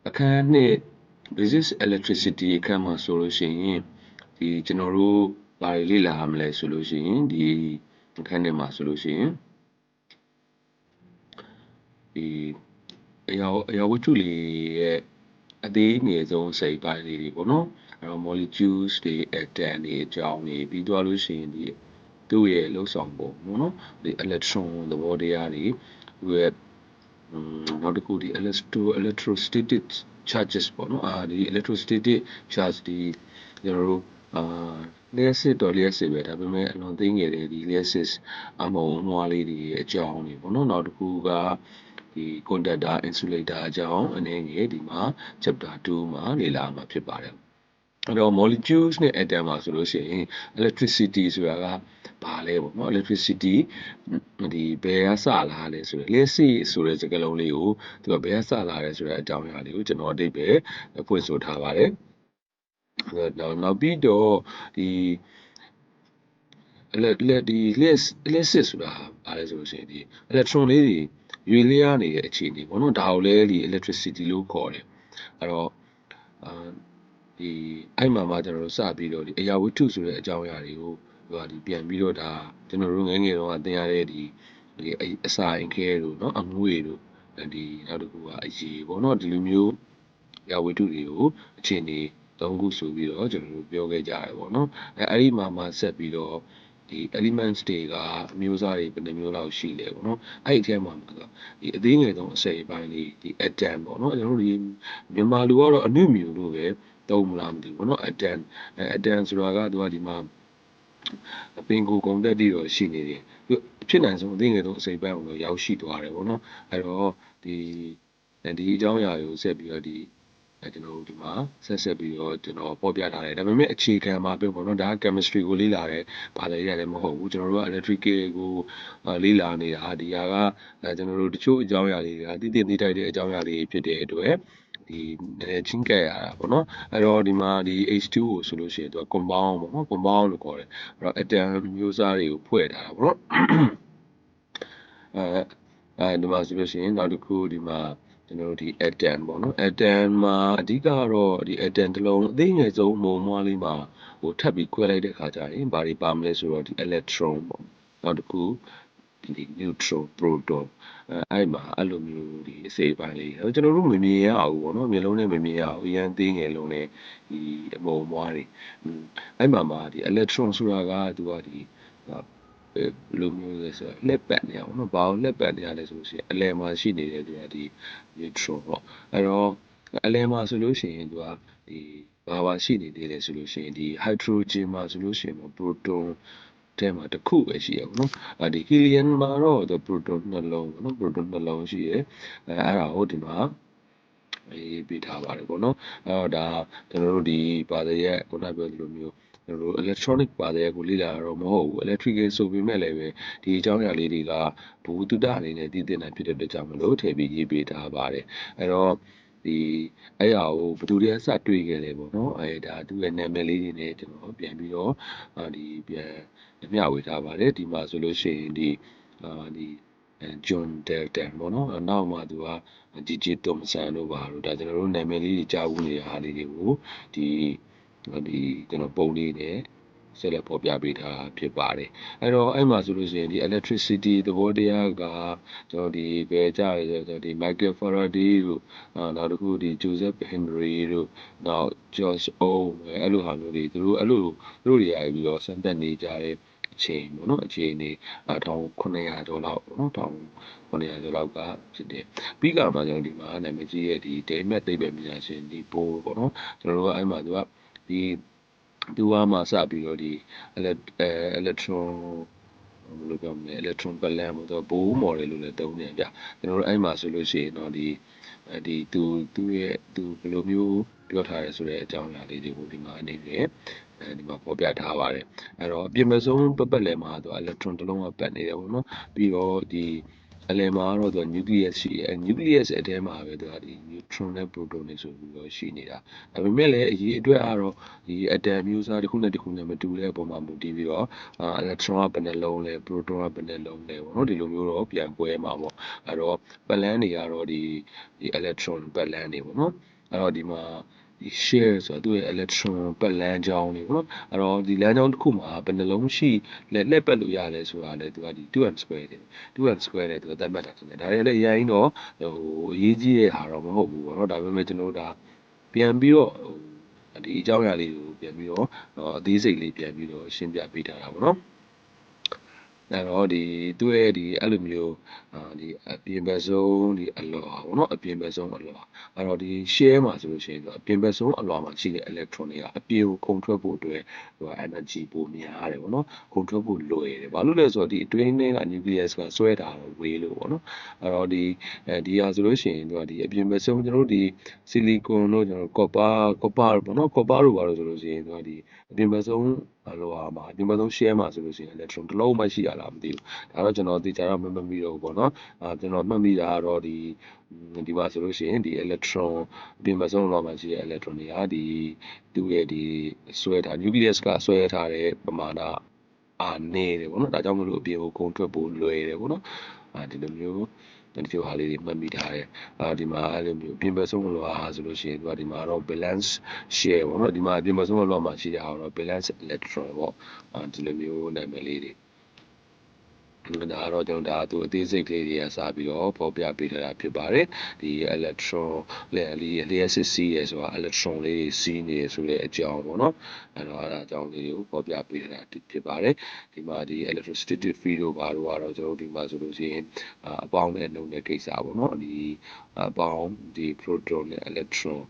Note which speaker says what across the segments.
Speaker 1: အခန်းနှစ် basic electricity အခန်းမှာဆိုလို့ရှိရင်ဒီကျွန်တော်တို့ဘာတွေလေ့လာရမလဲဆိုလို့ရှိရင်ဒီအခန်းထဲမှာဆိုလို့ရှိရင်ဒီအရာဝတ္ထုလေးရဲ့အသေးငယ်ဆုံးစိတ်ပိုင်းလေးတွေပေါ့နော်အဲ့တော့ molecules တွေ atom တွေအကြောင်းတွေပြီးတော့လို့ရှိရင်ဒီသူ့ရဲ့လှုပ်ဆောင်ပုံပေါ့နော်ဒီ electron သဘောတရားတွေသူ့ရဲ့နောက်တစ်ခုဒီ electrostatic charges ပေါ့နော်ဒီ electrostatic charge ဒီကျွန်တော်တို့လျှက်စစ်တော့လျှက်စစ်ပဲဒါပေမဲ့အလွန်သိငယ်တဲ့ဒီလျှက်စစ်အမုံအမွှားလေးတွေအကြောင်းတွေပေါ့နော်နောက်တစ်ခုကဒီ conductor insulator အကြောင်းအနေငယ်ဒီမှာ chapter 2မှာလေ့လာမှာဖြစ်ပါတယ်အဲ့တော့ molecules နဲ့ atom မှာဆိုလို့ရှိရင် electricity ဆိုတာကဘာလဲပေါ့နော် electricity ဒီဘယ်ကစလာလဲဆိုတော့လျှက်စစ်ဆိုတဲ့စကားလုံးလေးကိုသူကဘယ်ကစလာလဲဆိုတဲ့အကြောင်းအရာလေးကိုကျွန်တော်အဓိပ္ပာယ်ဖွင့်ဆိုထားပါတယ်နောက်ပြီးတော့ဒီလျှက်စစ်ဆိုတာဘာလဲဆိုလို့ရှိရင်ဒီ electron လေးတွေရွေ့လျားနေတဲ့အခြေအနေပေါ့နော်ဒါကိုလည်းဒီ electricity လို့ခေါ်တယ်အဲ့တော့ဒီအဲ့မှာကျွန်တော်တို့စပြီးတော့ဒီအရာဝတ္ထုဆိုတဲ့အကြောင်းအရာတွေကိုဒီပြန်ပြီးတော့ဒါကျွန်တော်တို့ငယ်ငယ်တော့သင်ရတဲ့ဒီအစာအိမ်ခဲတို့เนาะအငွေ့တို့ဒီနောက်တစ်ခုကအရေပေါ့เนาะဒီလိုမျိုးအရာဝတ္ထုတွေကိုအခြေအနေ၃ခုဆိုပြီးတော့ကျွန်တော်တို့ပြောခဲ့ကြရတယ်ပေါ့เนาะအဲ့ဒီမှာဆက်ပြီးတော့ဒီ elements တွေကအမျိုးအစားတွေဘယ်နှမျိုးလောက်ရှိလဲပေါ့နော်အဲ့ဒီအထဲမှာဒီအသေးငယ်ဆုံးအစိတ်အပိုင်းလေးဒီ atom ပေါ့နော်ကျွန်တော်တို့ဒီမြန်မာလူကတော့အနုမြူလို့ပဲသုံးမလားမသိဘူးပေါ့နော် atom ဆိုတာကသူကဒီမှာအပင်ကိုကုန်တက်ပြီးတော့ရှိနေတယ်သူဖြစ်နိုင်ဆုံးအသေးငယ်ဆုံးအစိတ်အပိုင်းကိုရောက်ရှိသွားတယ်ပေါ့နော်အဲ့တော့ဒီအကြောင်းအရာကိုဆက်ပြီးတော့ဒီကျွန်တော်တို့ဒီမှာဆက်ပြီးတော့ကျွန်တော်ပေါ်ပြထားတယ်ဒါပေမဲ့အခြေခံမှာပဲပေါ့နော်ဒါက chemistry ကိုလေ့လာတယ်ဘာလဲရတယ်မဟုတ်ဘူးကျွန်တော်တို့က electrical ကိုလေ့လာနေတာဒီဟာကကျွန်တော်တို့တချို့အကြောင်းအရာတွေကသိထိုက်တဲ့အကြောင်းအရာတွေဖြစ်တဲ့အတွက်ဒီချင်းကဲရတာပေါ့နော်အဲ့တော့ဒီမှာဒီ H2O ဆိုလို့ရှိရင်သူက compound ပေါ့နော် compound လို့ခေါ်တယ်အဲ့တော့ atom မျိုးစားတွေကိုဖွဲ့ထားတာပေါ့နော်ဒီမှာဆိုလို့ရှိရင်နောက်တစ်ခုဒီမှာကျွန်တော်တို့ဒီ atom ပေါ့နော် atom မှာအဓိကတော့ဒီ atom တစ်လုံးအသေးငယ်ဆုံးမုံမွှားလေးမှာထပ်ပြီးခွဲလိုက်တဲ့အခါကျရင်ဘာတွေပါမလဲဆိုတော့ဒီ electron ပေါ့နောက်တစ်ခုဒီ neutron proton အဲ့မှာအဲ့လိုမျိုးဒီအစိပ်ပိုင်းလေးကျွန်တော်တို့မမြင်ရဘူးပေါ့နော်မျက်လုံးနဲ့မမြင်ရဘူးအရန်သေးငယ်လုံးနဲ့ဒီအမုံမွှားတွေအဲ့မှာဒီ electron ဆိုတာကသူကဒီဘယ်လိုမျိုးလဲဆိုတော့လက်ပတ်နေအောင်နော်ဘာလို့လက်ပတ်နေရလဲဆိုလို့ရှိရင်အလယ်မှာရှိနေတဲ့သူကဒီ neutron ပေါ့အဲ့တော့အလယ်မှာဆိုလို့ရှိရင်သူကဒီဘာရှိနေသေးလဲဆိုလို့ရှိရင်ဒီ hydrogen မှာဆိုလို့ရှိရင် proton ထဲမှာတစ်ခုပဲရှိရပါတော့ဒီ helium မှာတော့ proton နှလုံးပေါ့နော် proton နှလုံးရှိရအဲ့ဒါဟုတ်ဒီမှာပေးထားပါတယ်ပေါ့နော်အဲ့တော့ဒါကျွန်တော်တို့ဒီပါဇရက်ခုနပြောသလိုမျိုးကျွန်တော်တို့ electronic ပါဇရက်ကိုလေ့လာရတော့မဟုတ်ဘူး electrical ဆိုပေမဲ့လည်းပဲဒီအကြောင်းအရာလေးတွေကဘူတုတအနေနဲ့သိသင့်တာဖြစ်တဲ့အတွက်ကြောင့်မလို့ထည့်ပြီးရေးပေးထားပါတယ်အဲ့တော့ဒီအဲ့ဟာကိုဘယ်သူတွေကစတွေ့ခဲ့လဲပေါ့နော်ဒါသူ့ရဲ့နာမည်လေးတွေနဲ့ကျွန်တော်ပြန်ပြီးတော့ဒီပြန်မျှဝေထားပါတယ်ဒီမှာဆိုလို့ရှိရင်ဒီJohn Dalton ပေါ့နော်နောက်မှသူက J.J. Thomson တို့ပါလို့ဒါကျွန်တော်တို့နာမည်လေးတွေကြားဦးနေတဲ့အားလေးတွေကိုဒီကျွန်တော်ပုံလေးနဲ့ဆက်လက်ပေါ်ပြပေးထားဖြစ်ပါတယ်အဲ့တော့အဲ့မှာဆိုလို့ရှိရင်ဒီ electricity သဘောတရားကကျွန်တော်ဒီဘယ်ကြရလဲဆိုတော့ဒီ Michael Faraday တို့နောက်တစ်ခုဒီ Joseph Henry တို့နောက် George Ohm အဲ့လိုဟာမျိုးတွေသူတို့တွေရပြီးတော့စမ်းသပ်နေကြတဲ့အချိန်ပေါ့နော်အချိန်နေ1900ကျော်လောက်ပေါ့နော်1900ကျော်လောက်ကဖြစ်တယ်ပြီးကမှကျွန်တော်ဒီမှာနာမည်ကြီးရဲ့ဒီ David သိပ္ပံပညာရှင်ဒီ Bohr ပေါ့နော်ကျွန်တော်တို့ကအဲ့မှာသူကဒီသူကမှစပြီးတော့ဒီ electron ဘယ်လိုပြောမလဲ electron balance ပေါ့တော့ Bohr model လို့လည်းသုံးတယ်ဗျကျွန်တော်တို့အဲ့မှာဆိုလို့ရှိရင်တော့ဒီသူ့ရဲ့သူဘယ်လိုမျိုးပြောထားရဲဆိုတဲ့အကြောင်းအရာလေးတွေကိုဒီမှာအနေနဲ့ဒီမှာပေါ်ပြထားပါတယ်အဲ့တော့အပြင်မဲ့ဆုံးပတ်လည်မှာသူ electron တစ်လုံးကပတ်နေတယ်ပေါ့နော်ပြီးတော့ဒီအလယ်မှာတော့သူ nucleus ရှိတယ် nucleus အထဲမှာပဲသူကဒီ neutron နဲ့ proton တွေဆိုပြီးတော့ရှိနေတာဒါပေမဲ့လည်းအရေးအတွက်ကတော့ဒီ atom မျိုးစားတစ်ခုနဲ့တစ်ခုနဲ့မတူတဲ့အပေါ်မှာမူတည်ပြီးတော့electron ကဘယ်နှလုံးလဲ proton ကဘယ်နှလုံးလဲပေါ့နော်ဒီလိုမျိုးတော့ပြန်ကွဲမှာပေါ့အဲ့တော့ပတ်လန်းတွေကတော့ဒီ electron ပတ်လန်းတွေပေါ့နော် အဲ့တော့ဒီမှာဒီ share ဆိုတော့သူ့ရဲ့ electron ပတ်လမ်းကြောင်းလေးပေါ့နော်အဲ့တော့ဒီလမ်းကြောင်းတစ်ခုမှာဘယ်နှလုံးရှိလှည့်ပတ်လို့ရလဲဆိုတာလေသူကဒီ 2m square တယ် 2m square နဲ့သူကသတ်မှတ်တာဆိုတယ်ဒါတွေလည်းအရင်တော့ဟိုအရေးကြီးတဲ့ဟာတော့မဟုတ်ဘူးပေါ့နော်ဒါပေမဲ့ကျွန်တော်တို့ဒါပြန်ပြီးတော့ဒီအကြောင်းအရာလေးကိုပြန်ပြီးတော့အသေးစိတ်လေးပြန်ပြီးတော့ရှင်းပြပေးထားတာပေါ့နော်အဲ့တော့ဒီသူ့ရဲ့ဒီအဲ့လိုမျိုးဒီအပြင်ဘက်ဆုံးဒီအလွှာပေါ့နော်အပြင်ဘက်ဆုံးအလွှာအဲ့တော့ဒီ share မှာဆိုလို့ရှိရင်သူအပြင်ဘက်ဆုံးအလွှာမှာရှိတဲ့ electron တွေကအပြင်ကိုခုန်ထွက်ဖို့အတွက်သူက energy ပိုများတယ်ပေါ့နော်ခုန်ထွက်ဖို့လွယ်တယ်ဘာလို့လဲဆိုတော့ဒီအတွင်းထဲက nucleus ကဆွဲတာဝေးလို့ပေါ့နော်အဲ့တော့ဒီဟာဆိုလို့ရှိရင်သူကဒီအပြင်ဘက်ဆုံးကျွန်တော်တို့ဒီ silicon တို့ကျွန်တော်တို့ copper ပေါ့နော် copper တို့ပါလို့ဆိုလို့ရှိရင်သူကဒီအပြင်ဘက်ဆုံးအလွှာမှာအပြင်ဘက်ဆုံး share မှာဆိုလို့ရှိရင် electron တစ်လုံးမှရှိရလားမသိဘူးဒါတော့ကျွန်တော်သိကြတော့မမှတ်မိတော့ဘူးပေါ့နော်ကျွန်တော်မှတ်မိတာကတော့ဒီမှာဆိုလို့ရှိရင်ဒီ electron အပြင်ဘက်ဆုံးအလွှာမှာရှိတဲ့ electron တွေကဒီသူ့ရဲ့ဒီဆွဲထား nucleus ကဆွဲထားတဲ့ပမာဏနေတယ်ပေါ့နော်ဒါကြောင့်မလို့အပြင်ကိုခုန်ထွက်ဖို့လွယ်တယ်ပေါ့နော်ဒီလိုမျိုးဒီလိုဟာလေးတွေမှတ်မိထားတယ်ဒီမှာအဲ့လိုမျိုးပြင်ပဆုံးအလွှာဆိုလို့ရှိရင်ဒီမှာတော့ balance share ပေါ့နော်ဒီမှာပြင်ပဆုံးအလွှာမှာရှိတဲ့ဟာတော့ balance electron ပေါ့ဒီလိုမျိုးနာမည်လေးတွေဒါတော့ကျွန်တော်ဒါသူအသေးစိတ်ကလေးတွေကစပြီးတော့ပေါ်ပြပေးထားတာဖြစ်ပါတယ်ဒီ electron လျှက်စစ်စီးရဲဆိုတာ electron လေးစီးနေရဆိုတဲ့အကြောင်းပေါ့နော်အဲ့တော့အဲ့ဒါအကြောင်းလေးကိုပေါ်ပြပေးထားတာဖြစ်ပါတယ်ဒီမှာဒီ electrostatic field တို့ဘာလို့ကတော့ကျွန်တော်ဒီမှာဆိုလို့ရှိရင်အပေါင်းနဲ့နှုတ်တဲ့ကိစ္စပေါ့နော်ဒီအပေါင်းဒီ proton နဲ့ electron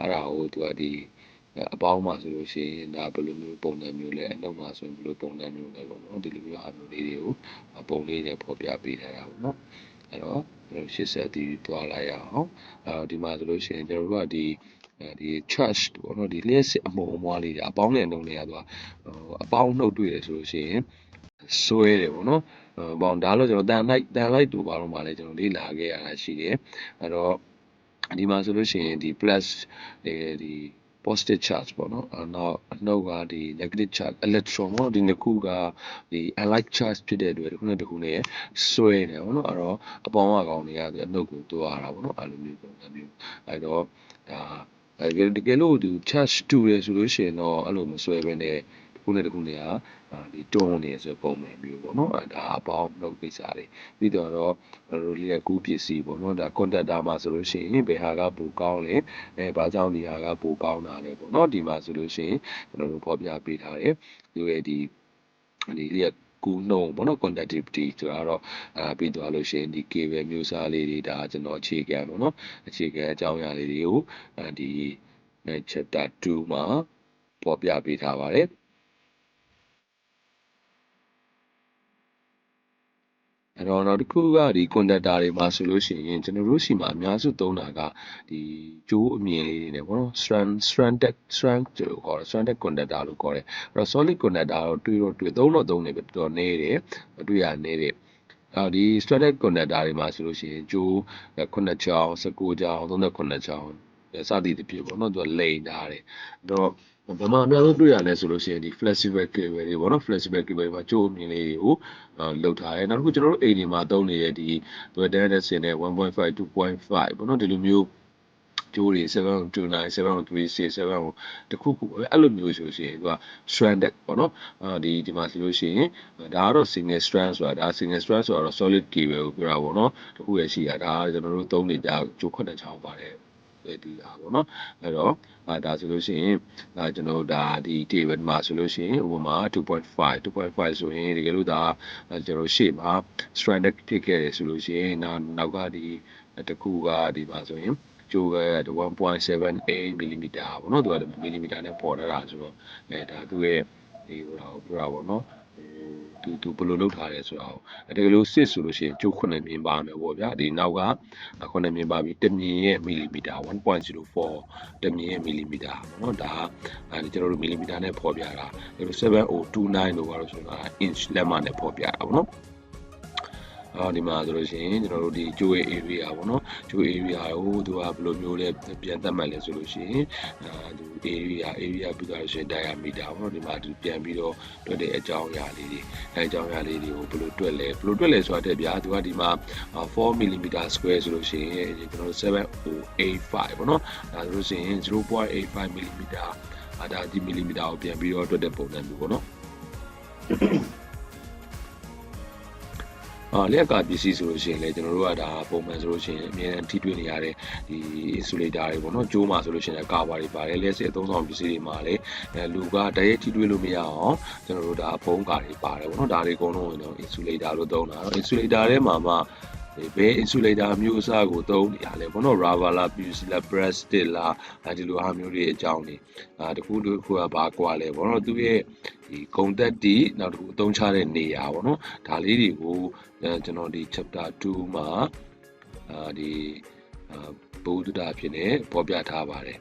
Speaker 1: အဲ့ဒါကိုသူကဒီအပေါင်းမှာဆိုလို့ရှိရင်ဒါဘယ်လိုမျိုးပုံစံမျိုးလဲအနှုတ်မှာဆိုရင်ဘယ်လိုပုံစံမျိုးလဲပေါ့နော်ဒီလိုမျိုးအမျိုးလေးတွေကိုပုံလေးနဲ့ဖော်ပြပေးထားတာပေါ့နော်အဲ့တော့ရှစ်ဆက်တီးသွားလိုက်ရအောင်ဒီမှာဆိုလို့ရှိရင်ကျွန်တော်တို့ကဒီ charge ပေါ့နော်ဒီလျှက်စစ်အမုံအမွားလေးတွေအပေါင်းနဲ့နှုတ်တွေကသူကအပေါင်းနှုတ်တွေ့ရဆိုလို့ရှိရင်ဆွဲတယ်ပေါ့နော်ဘောင်ဒါလို့ကျွန်တော်တန်လိုက်တူပါတော့မှလည်းကျွန်တော်လေ့လာခဲ့ရတာရှိတယ်အဲ့တော့ဒီမှာဆိုလို့ရှိရင်ဒီ plus ဒီ positive charge ပေါ့နော်နောက်အနှုတ်ကဒီ negative charge electron ပေါ့ဒီနှစ်ခုကဒီ unlike charge ဖြစ်တဲ့အတွက်တစ်ခုနဲ့တစ်ခုနဲ့ဆွဲတယ်ပေါ့နော်အဲ့တော့အပေါင်းအကောင်တွေကဒီအနှုတ်ကိုတွားတာပေါ့နော်အဲ့လိုမျိုးပုံစံမျိုးအဲ့တော့ဒါတကယ်လို့ဒီ charge တူတယ်ဆိုလို့ရှိရင်တော့အဲ့လိုမဆွဲဘဲနဲ့တစ်ခုနဲ့တစ်ခုနဲ့ဒီတွန်းနေဆိုပုံမှန်မျိုးပေါ့နော်ဒါအပေါင်းနှုတ်ကိစ္စတွေပြီးတော့တို့လေးကူးပစ္စည်းပေါ့နော်ဒါ conductor မှာဆိုလို့ရှိရင်ဘယ်ဟာကပိုကောင်းလဲဘာကြောင့်ဒီဟာကပိုကောင်းတာလဲပေါ့နော်ဒီမှာဆိုလို့ရှိရင်ကျွန်တော်တို့ဖော်ပြပေးထားတယ်သူရဲ့ဒီကူးနှုံပေါ့နော် conductivity ဆိုတာတော့ပြီးသွားလို့ရှိရင်ဒီ cable မျိုးစားလေးတွေဒါကျွန်တော်အခြေခံပေါ့နော်အခြေခံအကြောင်းအရာလေးတွေကိုဒီ chapter 2မှာပေါ်ပြပေးထားပါတယ်အဲ့တော့နောက်တစ်ခုကဒီ conductor တွေမှာဆိုလို့ရှိရင်ကျွန်တော်တို့ရှိမှာအများစုသုံးတာကဒီကြိုးအမြင်လေးတွေနဲ့ပေါ့နော် stranded လို့ခေါ်တယ် stranded conductor လို့ခေါ်တယ်အဲ့တော့ solid conductor တော့တွေ့သုံးနေပဲတော်တော်နေတယ်တွေ့ရနေတယ်ဒီ stranded conductor တွေမှာဆိုလို့ရှိရင်ကြိုး9ချောင်း19ချောင်း39ချောင်းစသည်တဖြစ်ပေါ့နော်သူကလိန်ထားတယ်အဲ့တော့ဘယ်မှာအများဆုံးတွေ့ရလဲဆိုလို့ရှိရင်ဒီ flexible cable တွေပေါ့နော် flexible cable တွေမှာကြိုးအမြင်လေးတွေကိုလုပ်ထားတယ်နောက်တစ်ခုကျွန်တော်တို့အိမ်တွေမှာသုံးနေတဲ့ဒီ Daniel ဆင်တဲ့ 1.5 2.5 ပေါ့နော်ဒီလိုမျိုးကြိုးတွေ729 736 7တခုခုအဲ့လိုမျိုးဆိုရင်သူက stranded ပေါ့နော်ဒီမှာဆိုလို့ရှိရင်ဒါကတော့ single strand ဆိုတာဒါ single strand ဆိုတော့ solid cable ကိုပြောတာပေါ့နော်တခုရရှိတာဒါကျွန်တော်တို့သုံးနေကြကြိုး9ချောင်းပါတယ်ဒီဟာပေါ့နော်အဲ့တော့ဒါဆိုလို့ရှိရင်ကျွန်တော်ဒါဒီ table မှာဆိုလို့ရှိရင်ဥပမာ2.5ဆိုရင်တကယ်လို့ဒါကျွန်တော်ရှေ့မှာ stranded ဖြစ်ခဲ့တယ်ဆိုလို့ရှိရင်နောက်ကဒီတခုကဒီမှာဆိုရင်ကျိုးက1.78 mm ပေါ့နော်သူကမီလီမီတာနဲ့ပေါ်ထားတာဆိုတော့ဒါသူ့ရဲ့ဒီဟိုတာကိုပြောတာပေါ့နော်သူဘယ်လိုလုပ်ထားလဲဆိုတော့တကယ်လို့စစ်ဆိုလို့ရှိရင်ကျိုး9မြင်ပါမယ်ပေါ့ဗျာဒီနောက်က9မြင်ပါပြီတမြင်ရဲ့မီလီမီတာ1.04တမြင်ရဲ့မီလီမီတာပေါ့နော်ဒါကျွန်တော်တို့မီလီမီတာနဲ့ဖော်ပြတာ7029လို့ပါလို့ဆိုတာ inch လက်မနဲ့ဖော်ပြတာပေါ့နော် ဒီမှာဆိုလို့ရှိရင်ကျွန်တော်တို့ဒီ joy area ပေါ့နော် joy area ကိုသူကဘယ်လိုမျိုးလဲပြန်သတ်မှတ်လဲဆိုလို့ရှိရင်သူ area ပြီးသွားလို့ရှိရင် diameter ပေါ့နော်ဒီမှာသူပြန်ပြီးတော့တွက်တဲ့အကြောင်းအရာလေးတွေအကြောင်းအရာလေးတွေကိုဘယ်လိုတွက်လဲဆိုတာတဲ့ဗျာသူကဒီမှာ4 mm square ဆိုလို့ရှိရင်ကျွန်တော်တို့7085ပေါ့နော်ဒါဆိုလို့ရှိရင်0.85 mmဒါဒီ millimeter ကိုပြန်ပြီးတော့တွက်တဲ့ပုံစံမျိုးပေါ့နော်လျက်ကပစ္စည်းဆိုလို့ရှိရင်လည်းကျွန်တော်တို့ကဒါပုံမှန်ဆိုလို့ရှိရင်အများကြီးထိတွေ့နေရတဲ့ဒီ insulator တွေပေါ့နော်ကျိုးမှာဆိုလို့ရှိရင်ကာဗာတွေပါတယ်လက်စစ်အသုံးဆောင်ပစ္စည်းတွေမှာလည်းလူကတရက်ထိတွေ့လို့မရအောင်ကျွန်တော်တို့ဒါဖုံးကာတွေပါတယ်ပေါ့နော်ဒါတွေအကုန်လုံးဝင်တော့ insulator လို့သုံးတာတော့ insulator ထဲမှာမှဘယ် insulator မျိုးအစားကိုသုံးနေရလဲပေါ့နော် rubber လား PVC လား plastic လားဒီလိုဟာမျိုးတွေအကြောင်းတွေတခုကဘာကွာလဲပေါ့နော်သူရဲ့ဒီဂုံသက်တီနောက်တစ်ခုအသုံးချတဲ့နေရာပေါ့နော်ဒါလေးတွေကိုကျွန်တော်ဒီ chapter 2မှာဒီဘုဒ္ဓတာဖြစ်နေပေါ်ပြထားပါတယ်